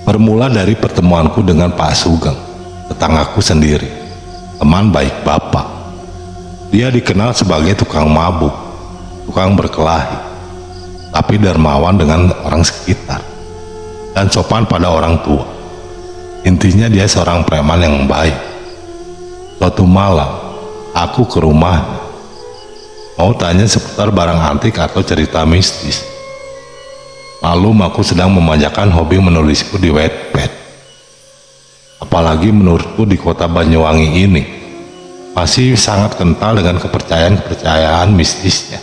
Bermula dari pertemuanku dengan Pak Sugeng, tetanggaku sendiri, teman baik bapak. Dia dikenal sebagai tukang mabuk, tukang berkelahi, tapi dermawan dengan orang sekitar, dan sopan pada orang tua. Intinya dia seorang preman yang baik. Suatu malam, aku ke rumahnya, mau tanya seputar barang antik atau cerita mistis. Lalu aku sedang memanjakan hobi menulisku di Wattpad. Apalagi menurutku di kota Banyuwangi ini masih sangat kental dengan kepercayaan-kepercayaan mistisnya.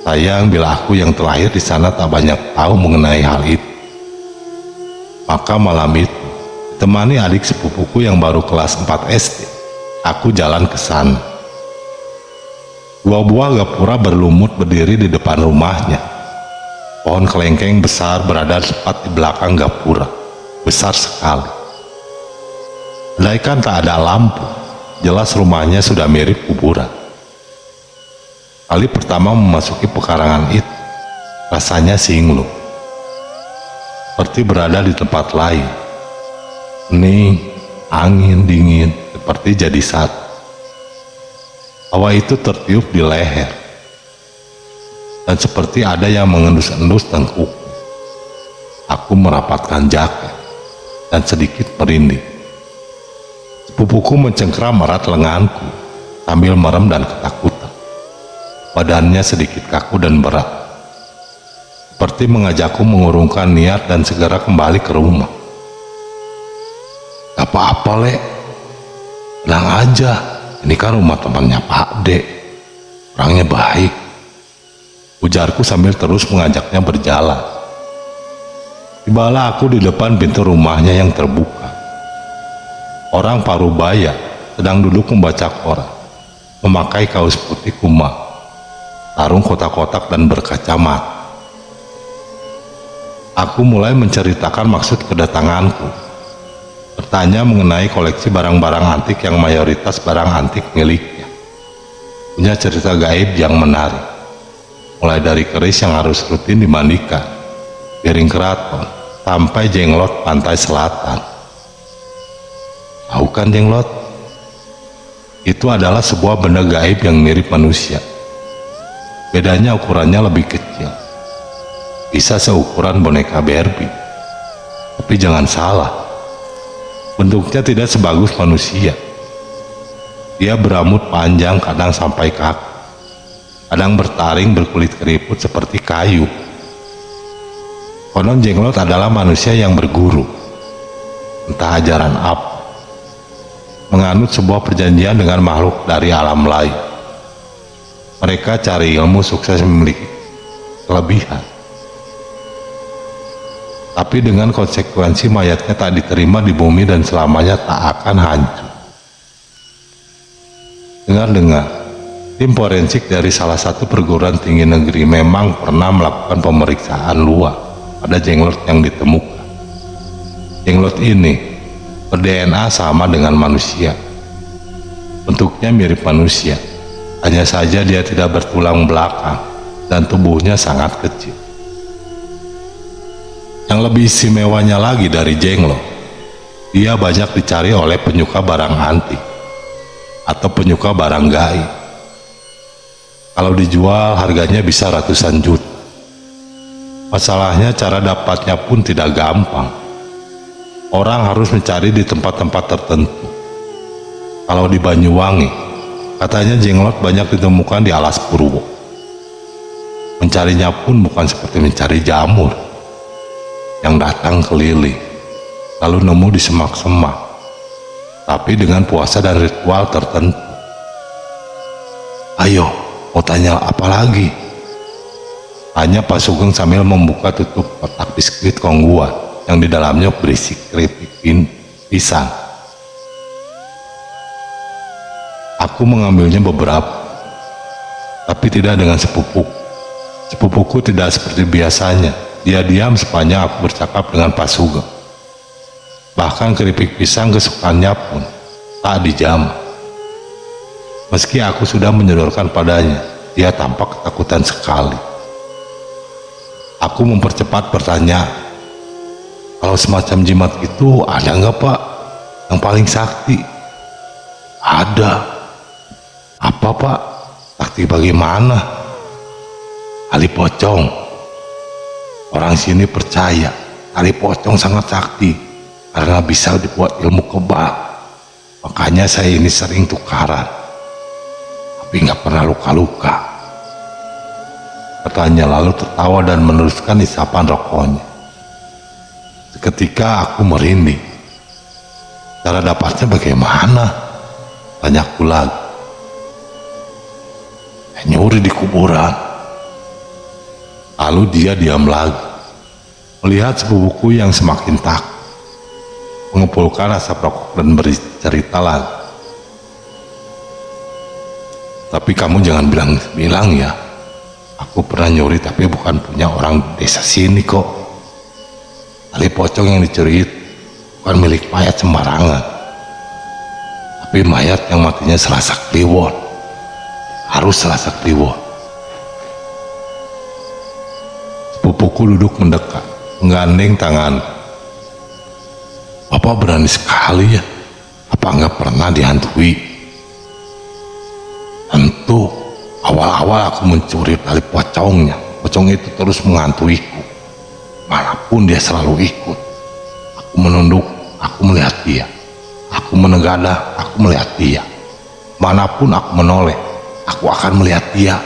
Sayang bila aku yang terlahir di sana tak banyak tahu mengenai hal itu. Maka malam itu, ditemani adik sepupuku yang baru kelas 4 SD, aku jalan ke sana. Dua buah gapura berlumut berdiri di depan rumahnya. Pohon kelengkeng besar berada tepat di belakang gapura, besar sekali. Andaikan tak ada lampu, jelas rumahnya sudah mirip kuburan. Kali pertama memasuki pekarangan itu, rasanya singlung, seperti berada di tempat lain. Hening, angin dingin, seperti jadi satu. Hawa itu tertiup di leher, dan seperti ada yang mengendus-endus tengkuk. Aku merapatkan jaket dan sedikit merinding. Sepupuku mencengkram erat lenganku sambil merem dan ketakutan. Badannya sedikit kaku dan berat, seperti mengajakku mengurungkan niat dan segera kembali ke rumah. "Gak apa-apa, Lek, tenang aja, ini kan rumah temannya Pak D, orangnya baik," ujarku sambil terus mengajaknya berjalan. Tibalah aku di depan pintu rumahnya yang terbuka. Orang parubaya sedang duduk membaca koran, memakai kaos putih kumal, sarung kotak-kotak dan berkacamata. Aku mulai menceritakan maksud kedatanganku, bertanya mengenai koleksi barang-barang antik yang mayoritas barang antik miliknya. Punya cerita gaib yang menarik, mulai dari keris yang harus rutin dimandikan, piring keraton, sampai jenglot pantai selatan. Tahu kan jenglot? Itu adalah sebuah benda gaib yang mirip manusia. Bedanya ukurannya lebih kecil, bisa seukuran boneka Barbie. Tapi jangan salah, bentuknya tidak sebagus manusia. Dia berambut panjang kadang sampai kaki, kadang bertaring berkulit keriput seperti kayu. Konon jenglot adalah manusia yang berguru, entah ajaran apa, menganut sebuah perjanjian dengan makhluk dari alam lain. Mereka cari ilmu sukses memiliki kelebihan, tapi dengan konsekuensi mayatnya tak diterima di bumi dan selamanya tak akan hancur. Dengar-dengar, tim forensik dari salah satu perguruan tinggi negeri memang pernah melakukan pemeriksaan luar pada jenglot yang ditemukan. Jenglot ini ber-DNA sama dengan manusia. Bentuknya mirip manusia, hanya saja dia tidak bertulang belakang dan tubuhnya sangat kecil. Yang lebih istimewanya lagi dari jenglot, dia banyak dicari oleh penyuka barang antik atau penyuka barang gaib. Kalau dijual harganya bisa ratusan juta. Masalahnya cara dapatnya pun tidak gampang. Orang harus mencari di tempat-tempat tertentu. Kalau di Banyuwangi, katanya jenglot banyak ditemukan di Alas Purwo. Mencarinya pun bukan seperti mencari jamur yang datang keliling lalu nemu di semak-semak, tapi dengan puasa dan ritual tertentu. "Ayo, mau tanya apa lagi?" tanya Pak Sugeng sambil membuka tutup kotak biskuit kongguan yang di dalamnya berisi keripik pisang. Aku mengambilnya beberapa, tapi tidak dengan sepupuku. Sepupuku tidak seperti biasanya. Dia diam sepanjang aku bercakap dengan Pak Sugeng. Bahkan keripik pisang kesukaannya pun tak dijamah. Meski aku sudah menyodorkan padanya, dia tampak ketakutan sekali. Aku mempercepat pertanyaan. Kalau semacam jimat itu ada nggak Pak? Yang paling sakti? Ada. Apa Pak? Sakti bagaimana? Tali pocong. Orang sini percaya tali pocong sangat sakti karena bisa dibuat ilmu kebal. Makanya saya ini sering tukaran, tapi nggak pernah luka-luka. Katanya lalu tertawa dan meneruskan isapan rokoknya. Seketika aku merinding. Cara dapatnya bagaimana? Tanyaku lagi. Nyuri di kuburan. Lalu dia diam lagi, melihat sepupuku yang semakin takut, mengepulkan asap rokok dan bercerita lagi. Tapi kamu jangan bilang-bilang ya, aku pernah nyuri tapi bukan punya orang desa sini kok. Tali pocong yang dicuri bukan milik mayat sembarangan, tapi mayat yang matinya Selasa Kliwon. Harus Selasa Kliwon. Sepupuku duduk mendekat, menggandeng tangan. Bapak berani sekali ya. Apa nggak pernah dihantui? Tentu. Awal-awal aku mencuri tali pocongnya. Pocong itu terus menghantuiku. Manapun dia selalu ikut. Aku menunduk, aku melihat dia. Aku menegadah, aku melihat dia. Manapun aku menoleh, aku akan melihat dia.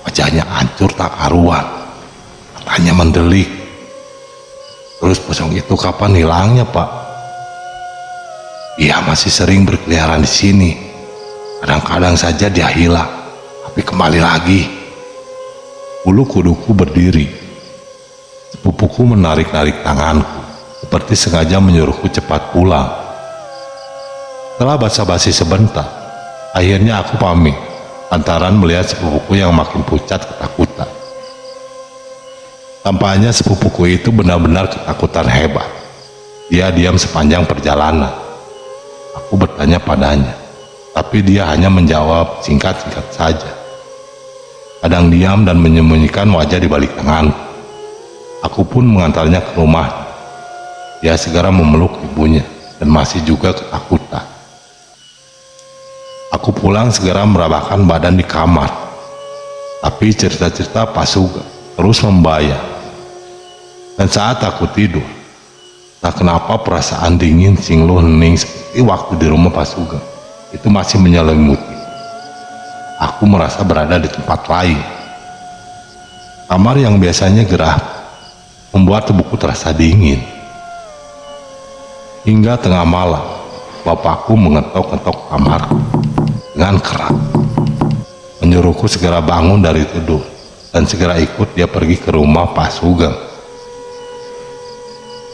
Wajahnya hancur tak karuan, matanya mendelik. Terus pocong itu kapan hilangnya Pak? Dia masih sering berkeliaran di sini. Kadang-kadang saja dia hilang, tapi kembali lagi. Bulu kuduku berdiri. Sepupuku menarik-narik tanganku, seperti sengaja menyuruhku cepat pulang. Setelah basa-basi sebentar, akhirnya aku pamit, lantaran melihat sepupuku yang makin pucat ketakutan. Tampaknya sepupuku itu benar-benar ketakutan hebat. Dia diam sepanjang perjalanan. Aku bertanya padanya, tapi dia hanya menjawab singkat-singkat saja. Kadang diam dan menyembunyikan wajah di balik tanganku. Aku pun mengantarnya ke rumah. Dia segera memeluk ibunya dan masih juga ketakutan. Aku pulang segera merabahkan badan di kamar. Tapi cerita-cerita Pak Sugeng terus membayang. Dan saat aku tidur, tak kenapa perasaan dingin singluh hening seperti waktu di rumah Pak Sugeng itu masih menyelimuti. Aku merasa berada di tempat lain. Kamar yang biasanya gerah membuat tubuhku terasa dingin. Hingga tengah malam, bapakku mengetok-ketok kamarku dengan keras, menyuruhku segera bangun dari tidur dan segera ikut dia pergi ke rumah Pak Sugeng.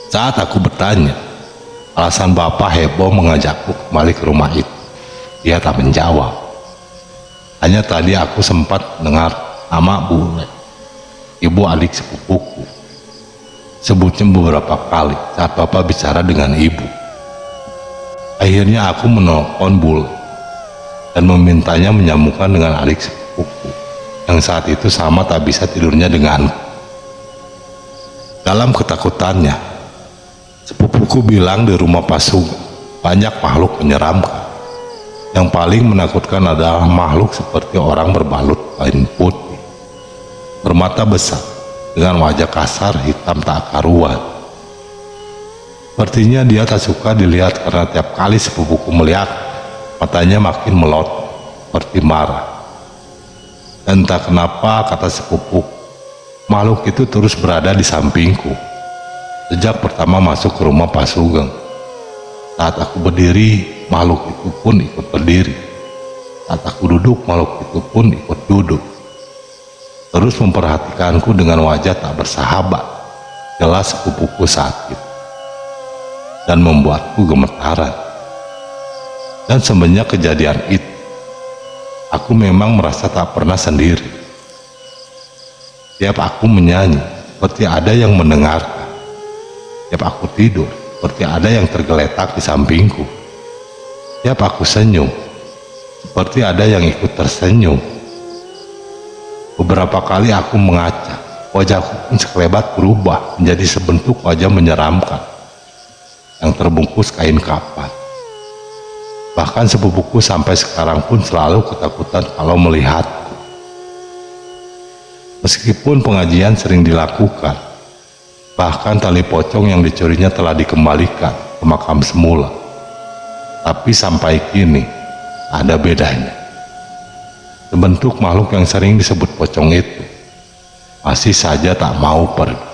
Saat aku bertanya alasan bapak heboh mengajakku kembali ke rumah itu, dia tak menjawab. Hanya tadi aku sempat dengar nama Bule, ibu adik sepupuku, sebutnya beberapa kali saat bapak bicara dengan ibu. Akhirnya aku menelpon Bule dan memintanya menyambungkan dengan adik sepupuku yang saat itu sama tak bisa tidurnya denganku. Dalam ketakutannya, sepupuku bilang di rumah Pak Sugeng banyak makhluk menyeramkan. Yang paling menakutkan adalah makhluk seperti orang berbalut kain putih, bermata besar, dengan wajah kasar hitam tak karuan. Sepertinya dia tak suka dilihat karena tiap kali sepupuku melihat, matanya makin melot seperti marah. Dan tak kenapa, kata sepupu, makhluk itu terus berada di sampingku sejak pertama masuk ke rumah Pak Sugeng. Saat aku berdiri, makhluk itu pun ikut berdiri. Saat aku duduk, makhluk itu pun ikut duduk. Terus memperhatikanku dengan wajah tak bersahabat. Jelas sepupuku sakit dan membuatku gemetaran. Dan semenjak kejadian itu, aku memang merasa tak pernah sendiri. Tiap aku menyanyi, seperti ada yang mendengarkan. Tiap aku tidur, seperti ada yang tergeletak di sampingku. Tiap aku senyum, seperti ada yang ikut tersenyum. Beberapa kali aku mengaca, wajahku pun sekelebat berubah menjadi sebentuk wajah menyeramkan yang terbungkus kain kapan. Bahkan sepupuku sampai sekarang pun selalu ketakutan kalau melihatku. Meskipun pengajian sering dilakukan, bahkan tali pocong yang dicurinya telah dikembalikan ke makam semula, tapi sampai kini ada bedanya. Sebentuk makhluk yang sering disebut pocong itu masih saja tak mau pergi.